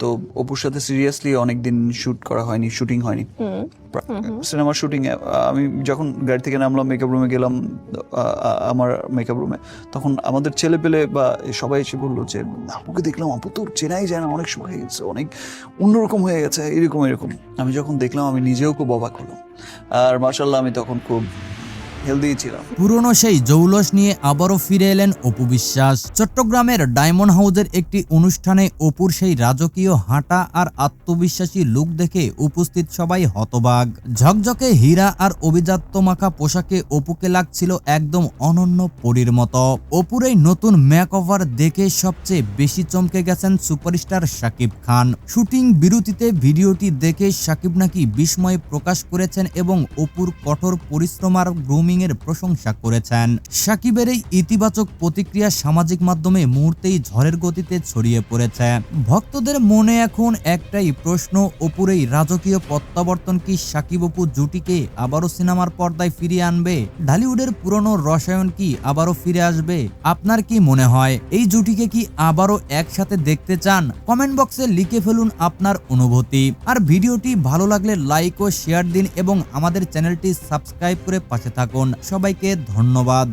তো অপুর সাথে সিরিয়াসলি অনেকদিন শুটিং হয়নি সিনেমার শুটিং এ আমি যখন গাড়ি থেকে নামলাম মেকআপ রুমে গেলাম আমার মেকআপ রুমে, তখন আমাদের ছেলে পেলে বা সবাই এসে বললো যে আপুকে দেখলাম, আপু তো চেনাই যায় না, অনেক সময় হয়ে গেছে, অনেক অন্যরকম হয়ে গেছে, এরকম আমি যখন দেখলাম আমি নিজেও খুব অবাক হলাম। আর মাশাআল্লাহ আমি তখন খুব হেলদি ছিলাম। পুরনো সেই জৌলস নিয়ে আবারও ফিরে এলেন অপু বিশ্বাস। চট্টগ্রামের ডায়মন্ড হাউসের একটি অনুষ্ঠানে অপুর সেই রাজকীয় হাঁটা আর আত্মবিশ্বাসী লুক দেখে উপস্থিত সবাই হতবাক। ঝকঝকে হীরা আর অভিজাত্য মাখা পোশাকে অপুকে লাগছিল একদম অনন্য পরীর মতো। অপুর এই নতুন মেকওভার দেখে সবচেয়ে বেশি চমকে গেছেন সুপারস্টার শাকিব খান। শুটিং বিরতিতে ভিডিওটি দেখে শাকিব নাকি বিস্ময় প্রকাশ করেছেন এবং অপুর কঠোর পরিশ্রম আর গ্রুমিং এর প্রশংসা করেছেন। শাকিবের এই ইতিবাচক প্রতিক্রিয়া সামাজিক মাধ্যমে মুহূর্তেই ঝড়ের গতিতে ছড়িয়ে পড়েছে। ভক্তদের মনে এখন একটাই প্রশ্ন, অপুর এই রাজকীয় প্রত্যাবর্তন কি শাকিব অপু জুটিকে আবারও সিনেমার পর্দায় ফিরিয়ে আনবে? ঢালিউডের পুরনো রসায়ন কি আবারও ফিরে আসবে? আপনার কি মনে হয় এই জুটিকে কি আবারও একসাথে দেখতে চান? কমেন্ট বক্সে লিখে ফেলুন আপনার অনুভূতি। আর ভিডিওটি ভালো লাগলে লাইক ও শেয়ার দিন এবং আমাদের চ্যানেলটি সাবস্ক্রাইব করে পাশে থাকুন। সবাইকে ধন্যবাদ।